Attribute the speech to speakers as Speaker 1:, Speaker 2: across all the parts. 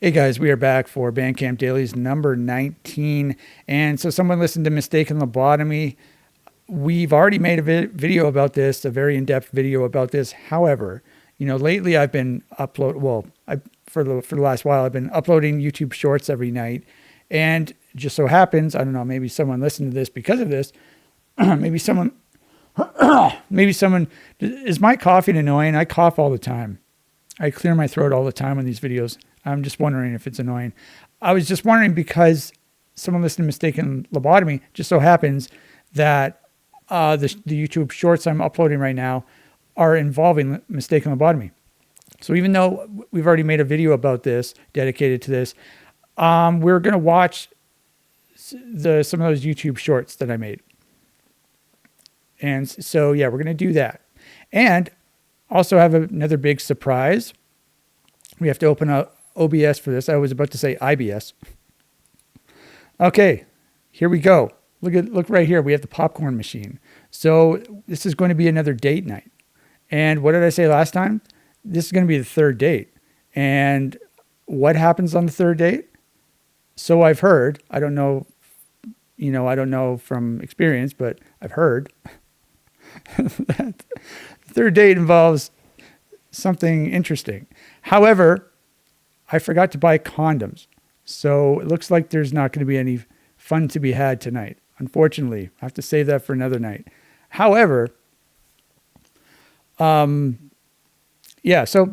Speaker 1: Hey guys, we are back for Bandcamp Dailies number 19. And so someone listened to Mistaken Lobotomy. We've already made a video about this, a very in-depth video about this. However, lately I've been for the last while, I've been uploading YouTube shorts every night. And just so happens, I don't know, maybe someone listened to this because of this. maybe someone, is my coughing annoying? I cough all the time. I clear my throat all the time on these videos. I'm just wondering if it's annoying. I was just wondering because someone listened to Mistaken Lobotomy. Just so happens that the YouTube shorts I'm uploading right now are involving Mistaken Lobotomy. So even though we've already made a video about this, dedicated to this, we're going to watch some of those YouTube shorts that I made. And so, yeah, we're going to do that. And also have another big surprise. We have to open up OBS for this. I was about to say IBS. Okay, here we go. Look right here. We have the popcorn machine. So this is going to be another date night. And what did I say last time? This is going to be the third date. And what happens on the third date? So I've heard, I don't know from experience, but I've heard that the third date involves something interesting. However, I forgot to buy condoms. So it looks like there's not going to be any fun to be had tonight. Unfortunately, I have to save that for another night. However, so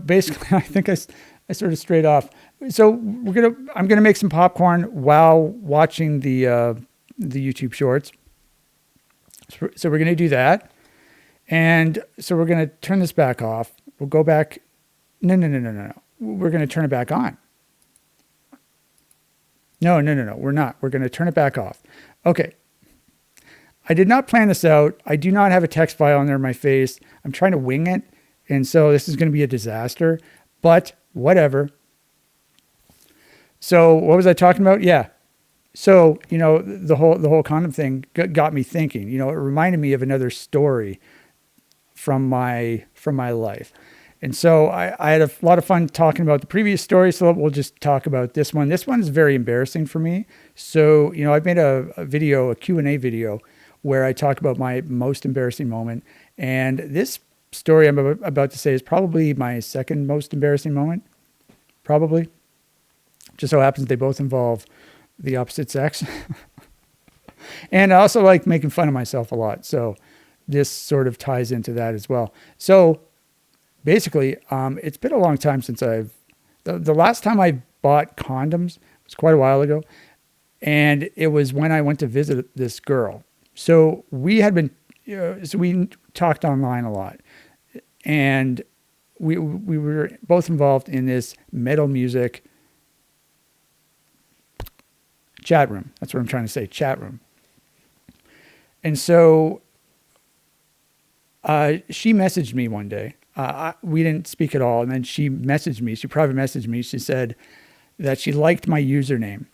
Speaker 1: basically I think I sort of strayed off. So I'm going to make some popcorn while watching the YouTube shorts. So we're going to do that. And so we're going to turn this back off. We'll go back. No. We're going to turn it back on. No. We're not. We're going to turn it back off. Okay. I did not plan this out. I do not have a text file under my face. I'm trying to wing it. And so this is going to be a disaster, but whatever. So what was I talking about? Yeah. So, the whole condom thing got me thinking, it reminded me of another story from my life. And so I had a lot of fun talking about the previous story. So we'll just talk about this one. This one is very embarrassing for me. So, I've made a Q&A video where I talk about my most embarrassing moment. And this story I'm about to say is probably my second most embarrassing moment. Probably. Just so happens they both involve the opposite sex. And I also like making fun of myself a lot. So this sort of ties into that as well. So basically, it's been a long time since the last time I bought condoms was quite a while ago. And it was when I went to visit this girl. So we talked online a lot. And we were both involved in this metal music chat room. That's what I'm trying to say, chat room. And so she messaged me one day. We didn't speak at all. And then she messaged me. She private messaged me. She said that she liked my username.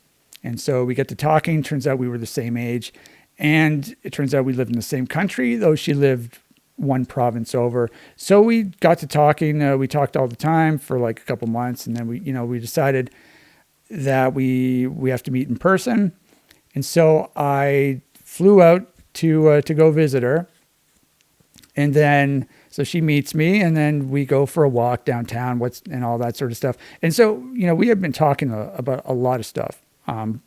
Speaker 1: And so we got to talking. Turns out we were the same age. And it turns out we lived in the same country, though she lived one province over. So we got to talking. We talked all the time for like a couple months. And then we decided that we have to meet in person. And so I flew out to go visit her. And then, so she meets me and then we go for a walk downtown, and all that sort of stuff. And so, we had been talking about a lot of stuff,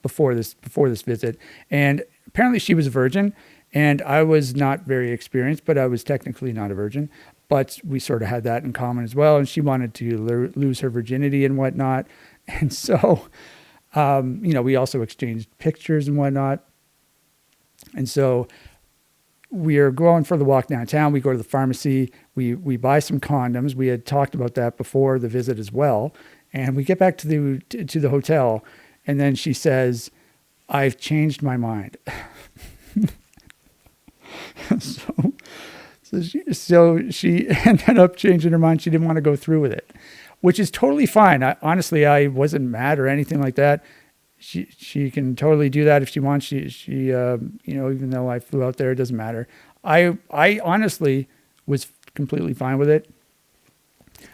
Speaker 1: before this visit. And apparently she was a virgin and I was not very experienced, but I was technically not a virgin, but we sort of had that in common as well. And she wanted to lose her virginity and whatnot. And so, we also exchanged pictures and whatnot. And so we are going for the walk downtown. We go to the pharmacy. We buy some condoms. We had talked about that before the visit as well. And we get back to the hotel. And then she says, "I've changed my mind." So she ended up changing her mind. She didn't want to go through with it, which is totally fine. Honestly, I wasn't mad or anything like that. She can totally do that if she wants. She even though I flew out there, it doesn't matter. I honestly was completely fine with it.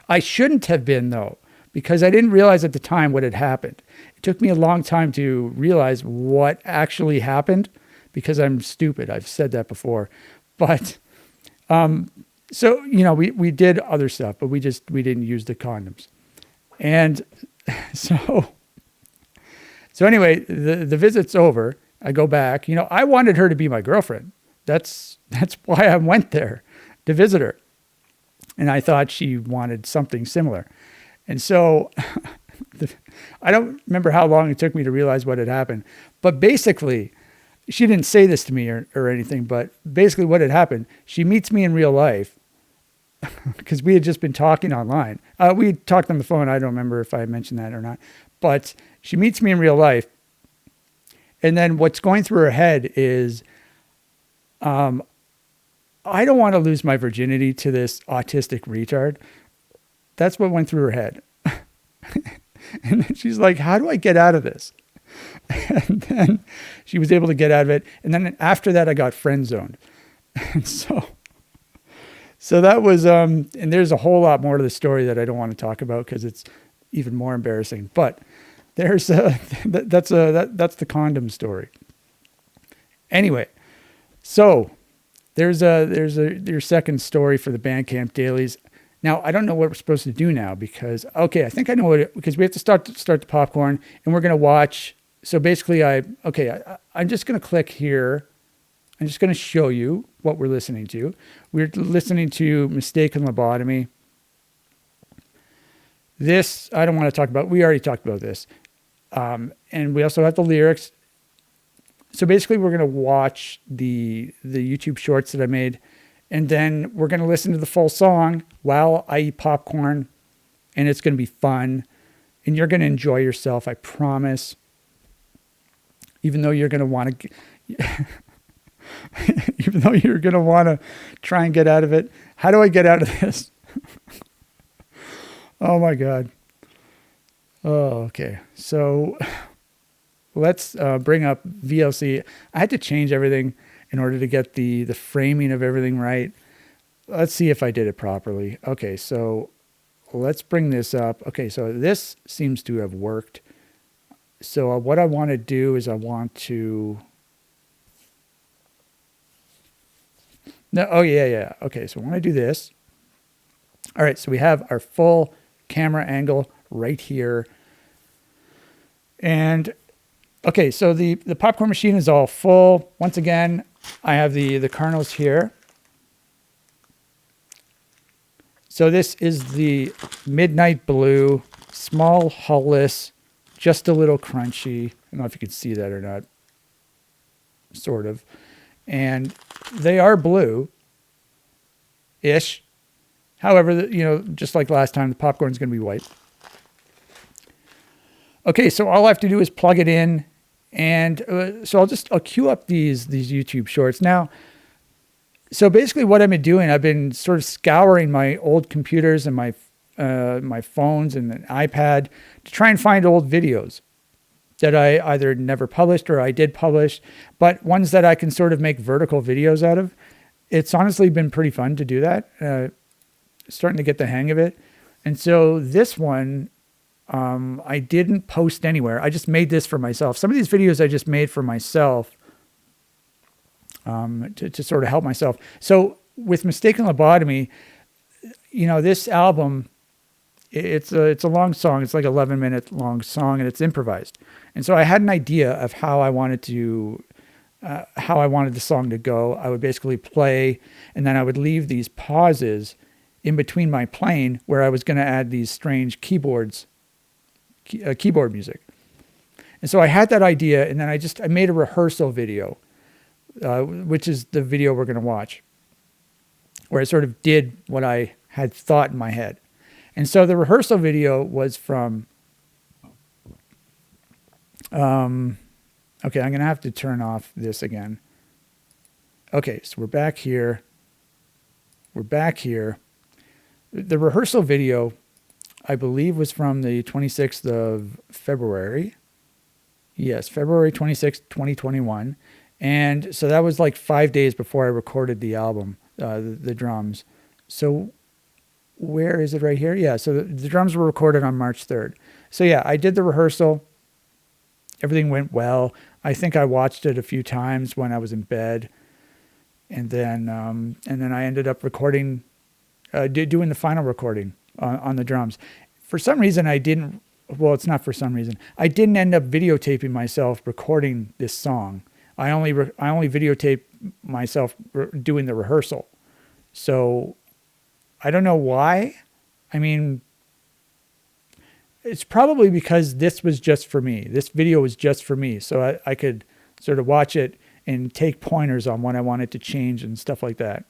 Speaker 1: I shouldn't have been though, because I didn't realize at the time what had happened. It took me a long time to realize what actually happened because I'm stupid. I've said that before. But so, we did other stuff, but we didn't use the condoms. And so anyway, the visit's over. I go back. I wanted her to be my girlfriend. That's why I went there to visit her. And I thought she wanted something similar. And so I don't remember how long it took me to realize what had happened. But basically, she didn't say this to me or anything, but basically what had happened, she meets me in real life because we had just been talking online. We talked on the phone. I don't remember if I mentioned that or not. But she meets me in real life. And then what's going through her head is, I don't want to lose my virginity to this autistic retard. That's what went through her head. And then she's like, how do I get out of this? And then she was able to get out of it. And then after that, I got friend zoned. And so that was, and there's a whole lot more to the story that I don't want to talk about because it's even more embarrassing. But that's the condom story. Anyway, so there's your second story for the Bandcamp Dailies. Now, I don't know what we're supposed to do now because, okay, I think I know because we have to start the popcorn and we're going to watch. So basically I'm just going to click here. I'm just going to show you what we're listening to. We're listening to Mistaken Lobotomy. This, I don't want to talk about. We already talked about this. And we also have the lyrics. So basically we're going to watch the YouTube shorts that I made. And then we're going to listen to the full song while I eat popcorn. And it's going to be fun. And you're going to enjoy yourself, I promise. Even though you're going to want to... even though you're going to want to try and get out of it. How do I get out of this? Oh, my God. Oh, okay. So let's bring up VLC. I had to change everything in order to get the framing of everything right. Let's see if I did it properly. Okay, so let's bring this up. Okay, so this seems to have worked. So what I want to do is I want to... No, oh, yeah. Okay, so when I do this... All right, so we have our full camera angle right here. And, okay, so the popcorn machine is all full. Once again, I have the kernels here. So this is the Midnight Blue, small, hullless, just a little crunchy. I don't know if you can see that or not. Sort of. And they are blue-ish. However, just like last time, the popcorn is going to be white. Okay, so all I have to do is plug it in. And so I'll queue up these YouTube shorts. Now, so basically what I've been doing, I've been sort of scouring my old computers and my phones and an iPad to try and find old videos that I either never published or I did publish, but ones that I can sort of make vertical videos out of. It's honestly been pretty fun to do that. Starting to get the hang of it. And so this one, I didn't post anywhere. I just made this for myself. Some of these videos I just made for myself to sort of help myself. So with Mistaken Lobotomy, this album, it's a long song. It's like 11-minute long song and it's improvised. And so I had an idea of how I wanted the song to go. I would basically play and then I would leave these pauses in between my playing where I was going to add these strange keyboard music. And so I had that idea and then I made a rehearsal video, which is the video we're going to watch, where I sort of did what I had thought in my head. And so the rehearsal video was from, okay, I'm going to have to turn off this again. Okay, so we're back here. The rehearsal video, I believe, was from the 26th of February. Yes, February 26th, 2021. And so that was like 5 days before I recorded the album, the drums. So where is it right here? Yeah. So the drums were recorded on March 3rd. So yeah, I did the rehearsal. Everything went well. I think I watched it a few times when I was in bed. And then I ended up recording, doing the final recording on the drums. For some reason, it's not for some reason. I didn't end up videotaping myself recording this song. I only videotaped myself doing the rehearsal. So I don't know why. I mean, it's probably because this was just for me. This video was just for me. So I could sort of watch it and take pointers on what I wanted to change and stuff like that.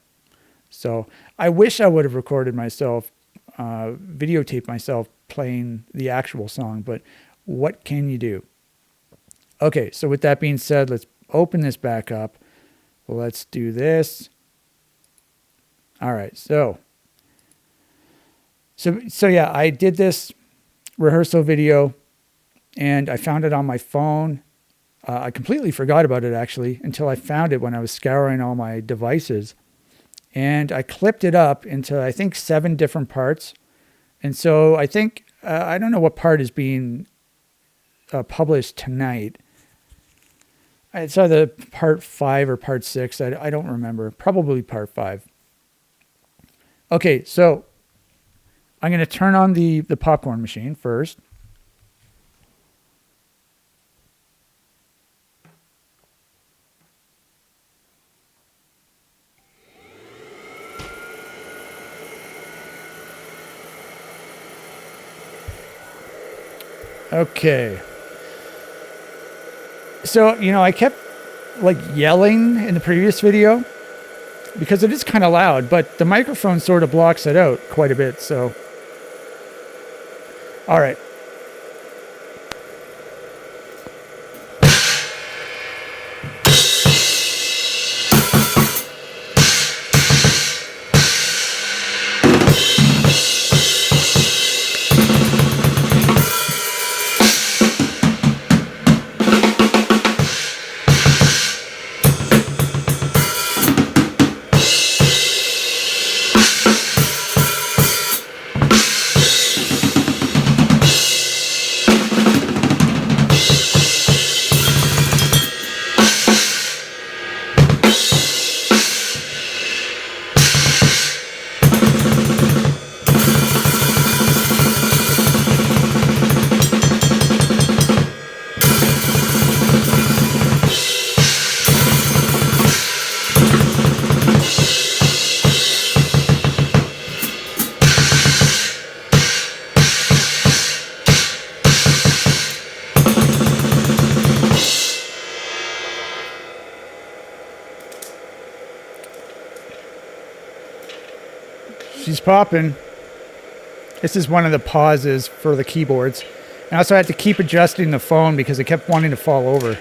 Speaker 1: So I wish I would have recorded myself, videotaped myself playing the actual song, but what can you do? Okay, so with that being said, let's open this back up. Let's do this. All right, so yeah, I did this rehearsal video and I found it on my phone. I completely forgot about it actually until I found it when I was scouring all my devices. And I clipped it up into, I think, 7 different parts. And so I think, I don't know what part is being published tonight. It's either part 5 or part 6. I don't remember. Probably part 5. Okay, so I'm going to turn on the popcorn machine first. Okay. So, I kept like yelling in the previous video because it is kind of loud, but the microphone sort of blocks it out quite a bit. So, all right. She's popping. This is one of the pauses for the keyboards. I also had to keep adjusting the phone because it kept wanting to fall over.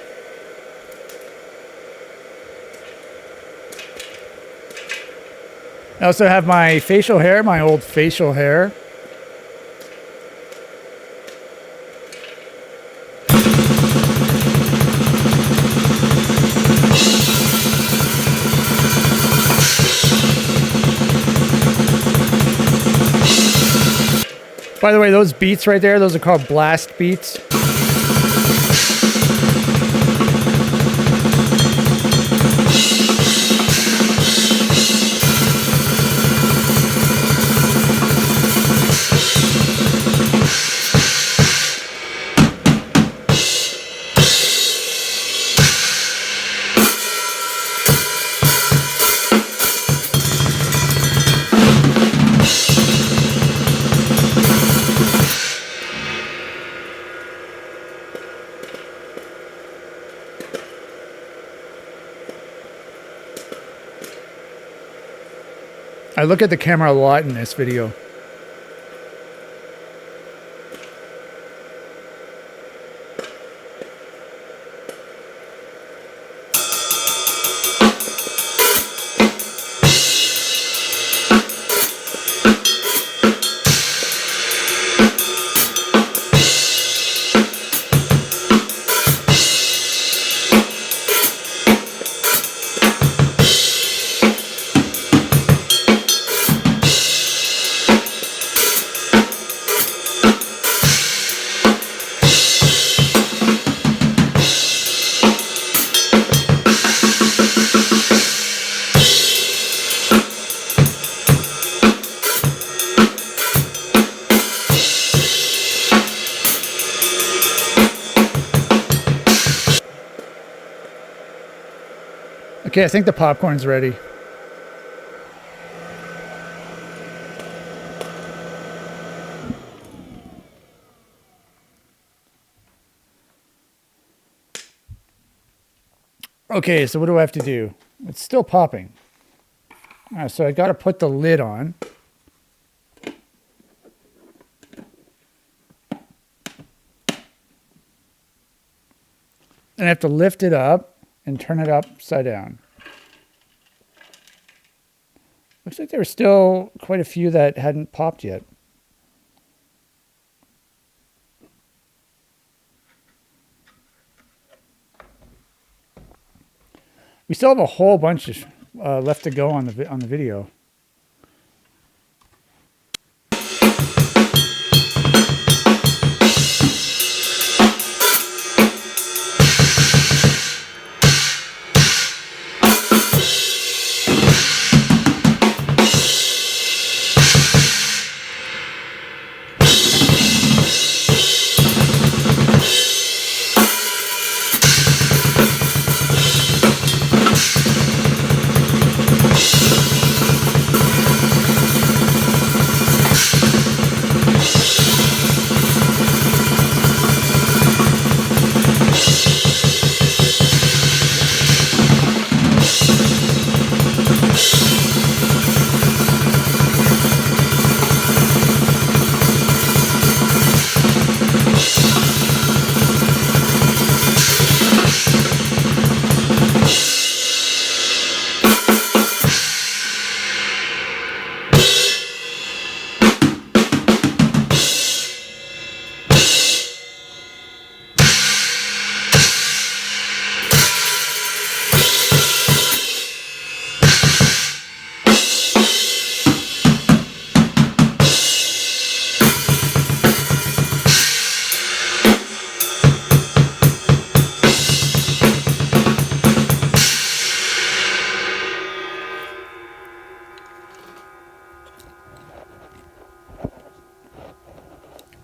Speaker 1: I also have my facial hair, my old facial hair. By the way, those beats right there, those are called blast beats. I look at the camera a lot in this video. Okay, I think the popcorn's ready. Okay, so what do I have to do? It's still popping. So I got to put the lid on. And I have to lift it up and turn it upside down. Looks like there were still quite a few that hadn't popped yet. We still have a whole bunch left to go on the video.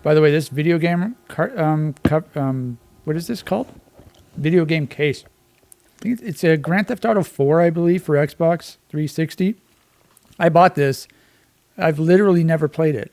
Speaker 1: By the way, this video game, what is this called? Video game case. I think it's a Grand Theft Auto 4, I believe, for Xbox 360. I bought this. I've literally never played it.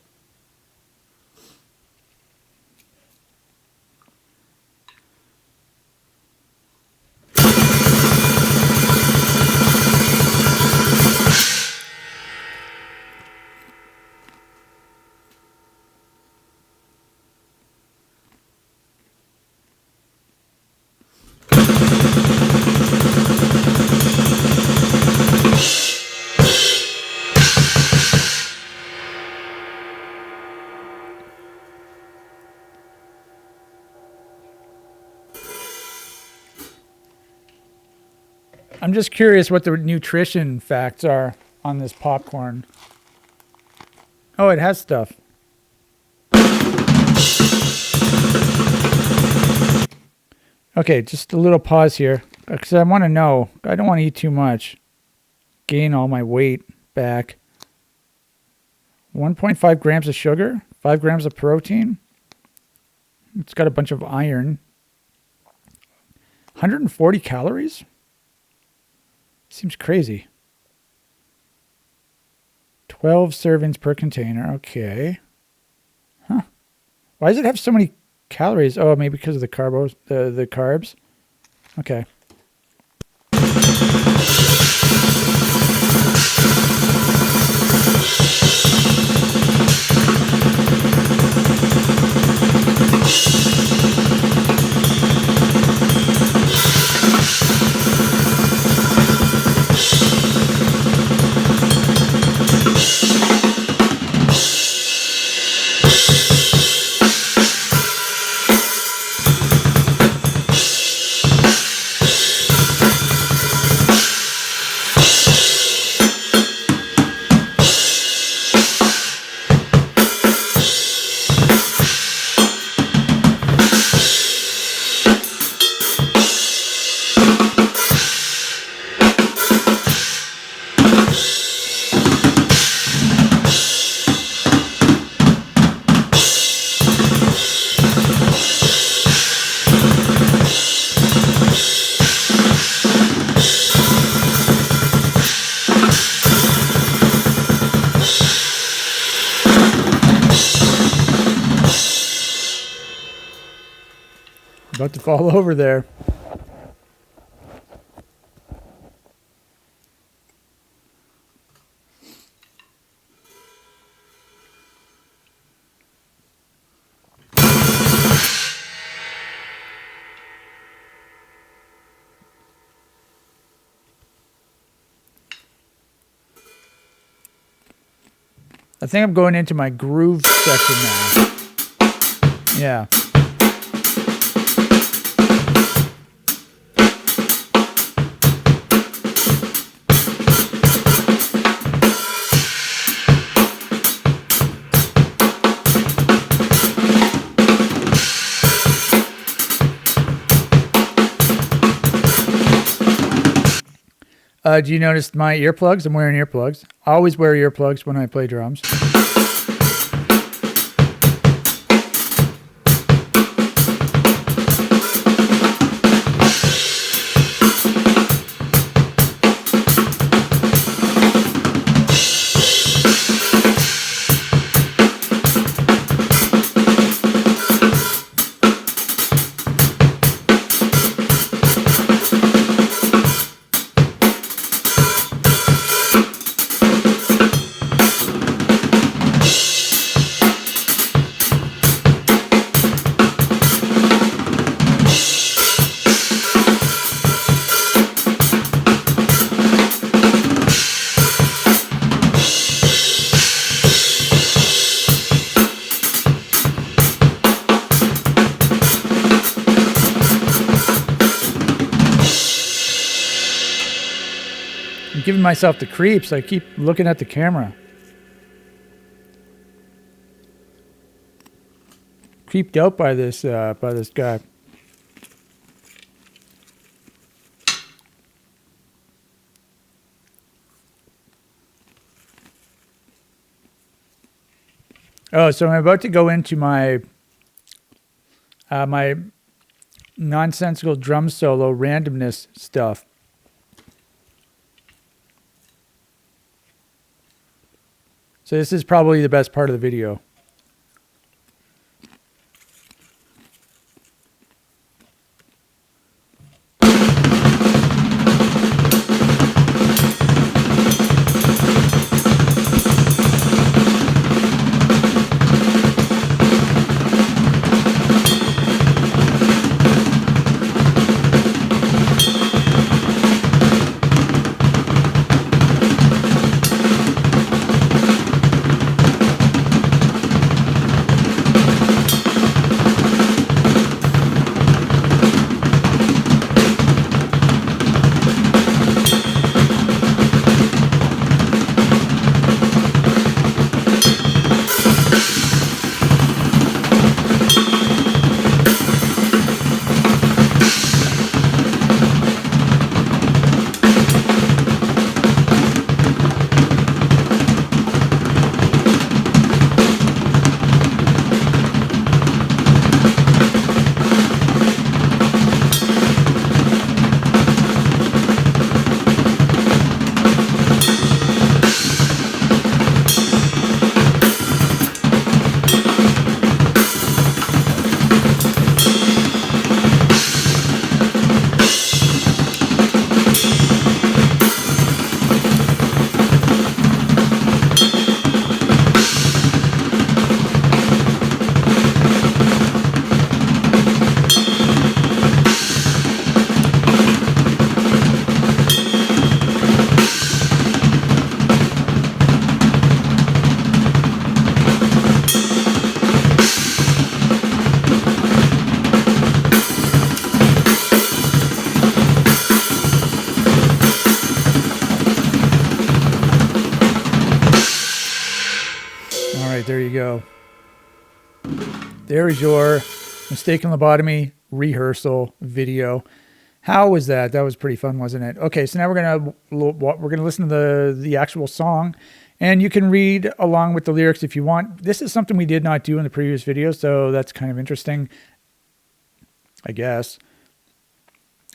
Speaker 1: I'm just curious what the nutrition facts are on this popcorn. Oh, it has stuff. Okay, just a little pause here because I want to know. I don't want to eat too much. Gain all my weight back. 1.5 grams of sugar, 5 grams of protein. It's got a bunch of iron. 140 calories? Seems crazy. 12 servings per container. Okay. Huh. Why does it have so many calories? Oh, maybe because of the carbs. Okay. About to fall over there. I think I'm going into my groove section now. Yeah. Do you notice my earplugs? I'm wearing earplugs. I always wear earplugs when I play drums. I'm giving myself the creeps. I keep looking at the camera. Creeped out by this guy. Oh, so I'm about to go into my my nonsensical drum solo randomness stuff. So this is probably the best part of the video. There you go. There is your mistaken lobotomy rehearsal video. How was that? That was pretty fun, wasn't it? Okay, so now we're gonna listen to the actual song, and you can read along with the lyrics if you want. This is something we did not do in the previous video, so that's kind of interesting, I guess.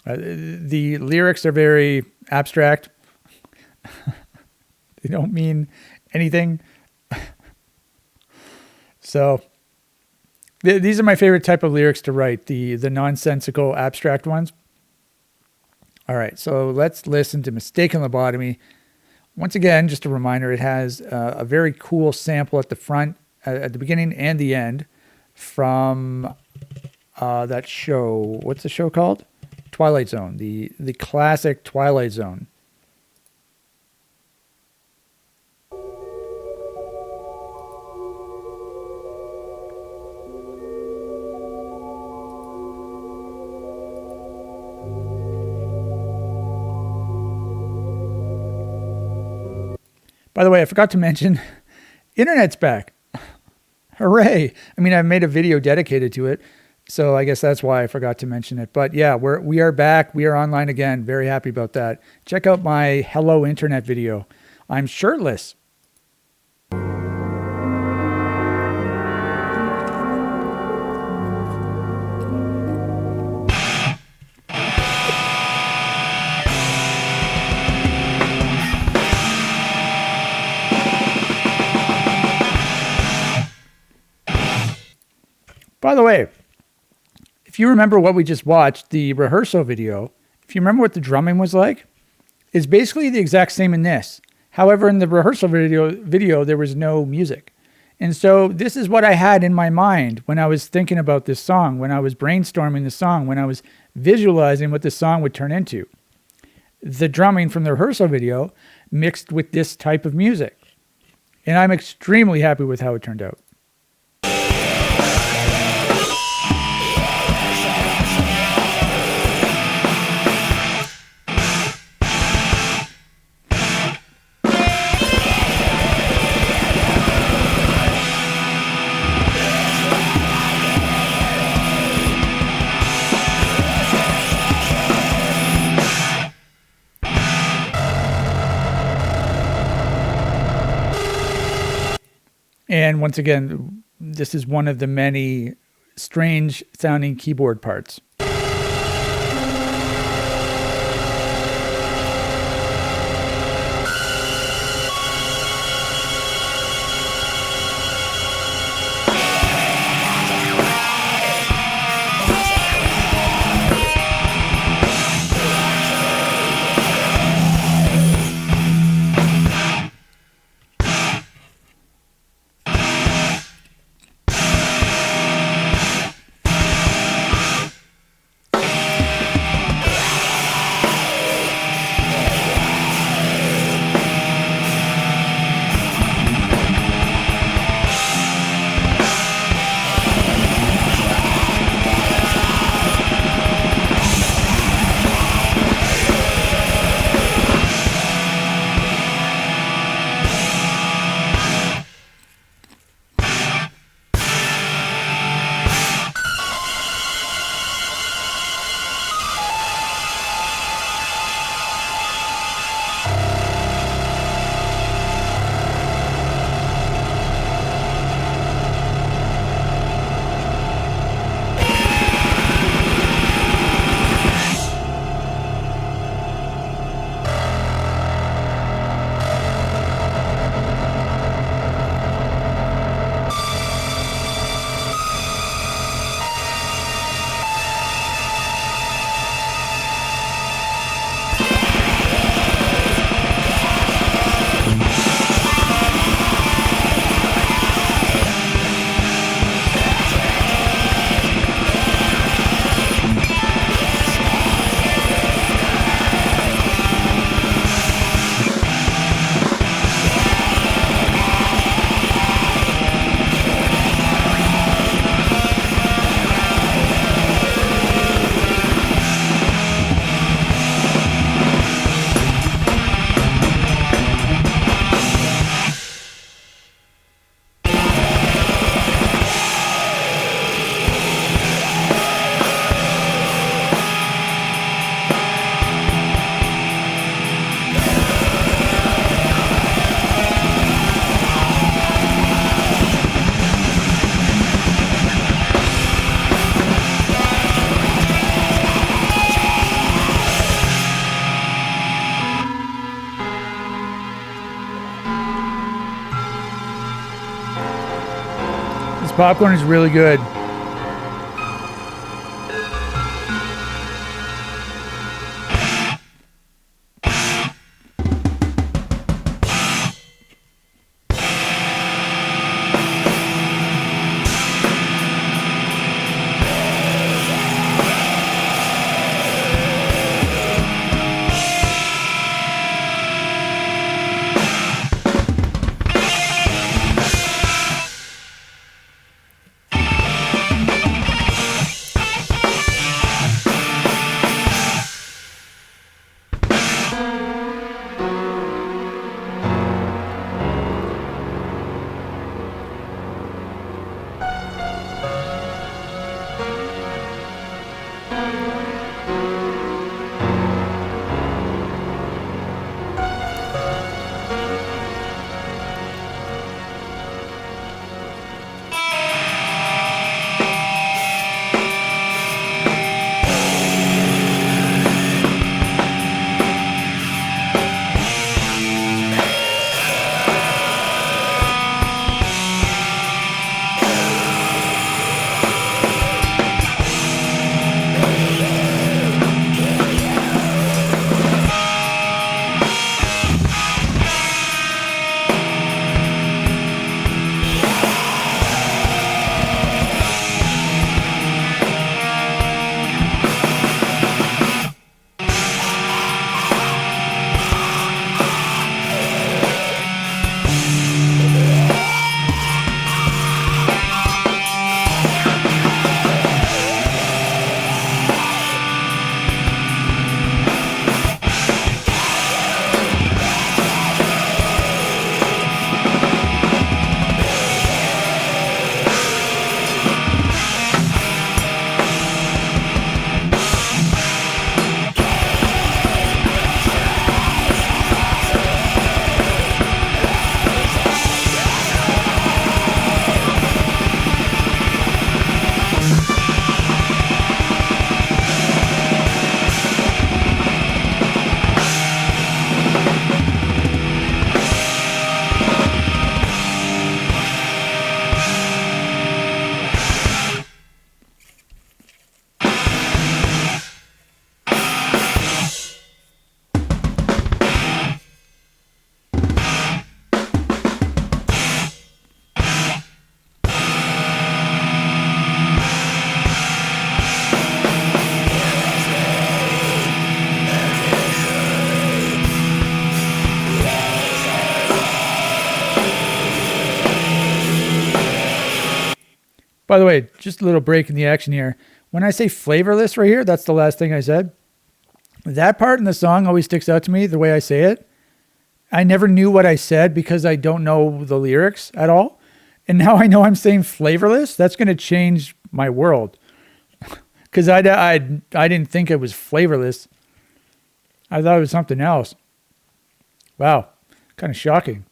Speaker 1: The lyrics are very abstract. They don't mean anything. So These are my favorite type of lyrics to write, the nonsensical abstract ones. All right, so let's listen to Mistaken Lobotomy. Once again, just a reminder, it has a very cool sample at the front, at the beginning and the end from that show. What's the show called? Twilight Zone, the classic Twilight Zone. By the way, I forgot to mention, internet's back. Hooray. I mean, I made a video dedicated to it, so I guess that's why I forgot to mention it. But yeah, we are back. We are online again. Very happy about that. Check out my Hello Internet video. I'm shirtless. By the way, if you remember what we just watched, the rehearsal video, if you remember what the drumming was like, it's basically the exact same in this. However, in the rehearsal video, there was no music. And so this is what I had in my mind when I was thinking about this song, when I was brainstorming the song, when I was visualizing what the song would turn into. The drumming from the rehearsal video mixed with this type of music. And I'm extremely happy with how it turned out. And once again, this is one of the many strange sounding keyboard parts. Popcorn is really good. By the way, just a little break in the action here. When I say flavorless right here, that's the last thing I said. That part in the song always sticks out to me, the way I say it. I never knew what I said because I don't know the lyrics at all. And now I know I'm saying flavorless. That's going to change my world. Because I didn't think it was flavorless. I thought it was something else. Wow. Kind of shocking.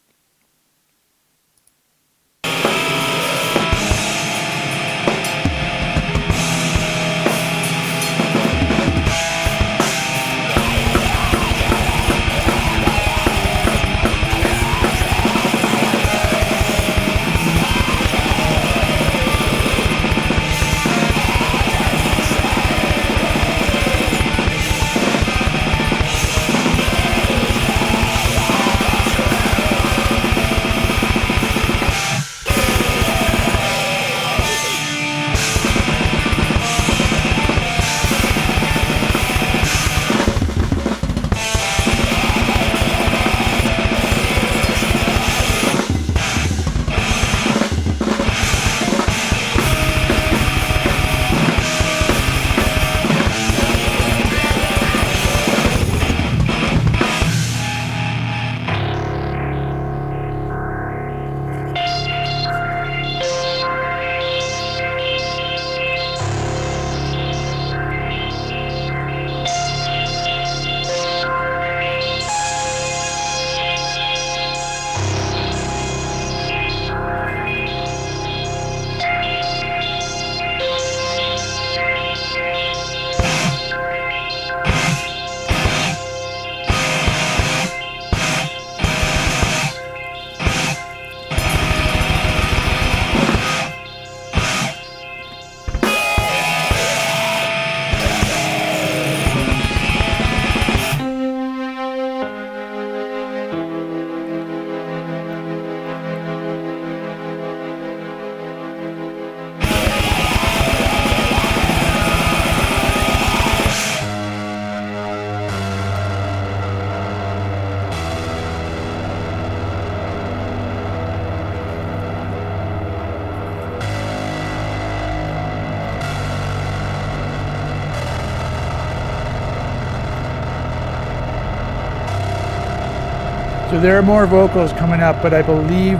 Speaker 1: So there are more vocals coming up, but I believe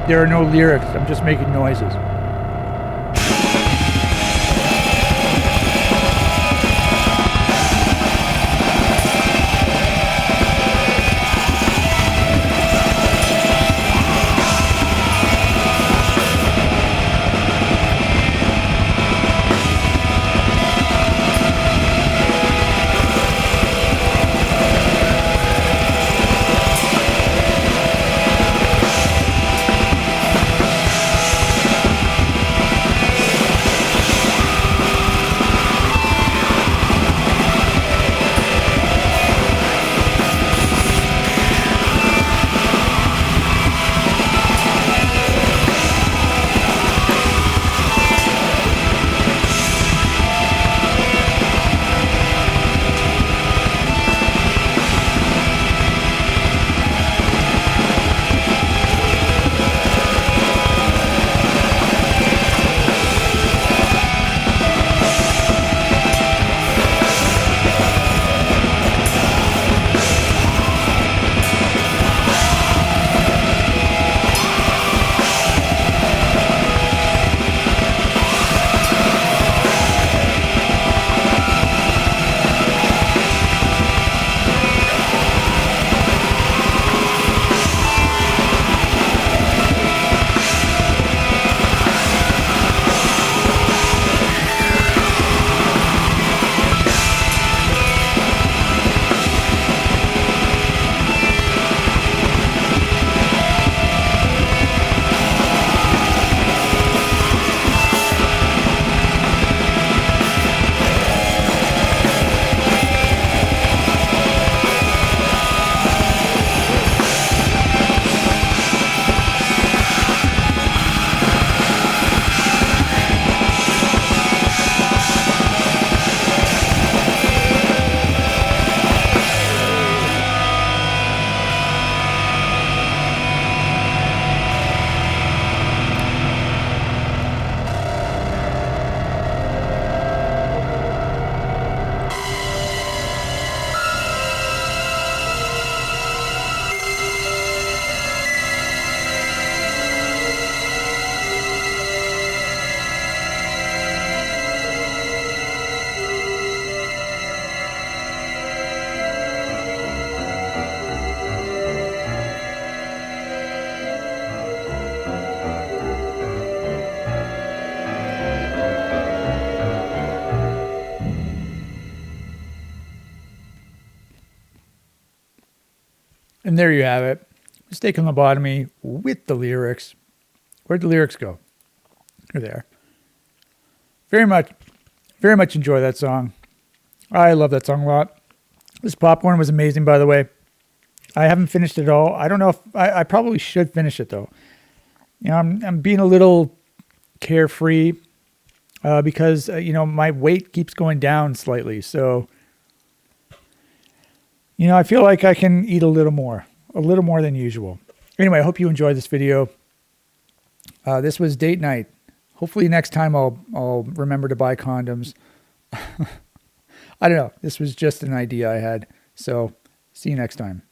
Speaker 1: there are no lyrics. I'm just making noises. And there you have it. Mistake on Lobotomy with the lyrics. Where'd the lyrics go? They're there. Very much enjoy that song. I love that song a lot. This popcorn was amazing, by the way. I haven't finished it all. I don't know if I probably should finish it though. You know, I'm being a little carefree because my weight keeps going down slightly. So, I feel like I can eat a little more than usual. Anyway, I hope you enjoyed this video. This was date night. Hopefully next time I'll remember to buy condoms. I don't know. This was just an idea I had. So see you next time.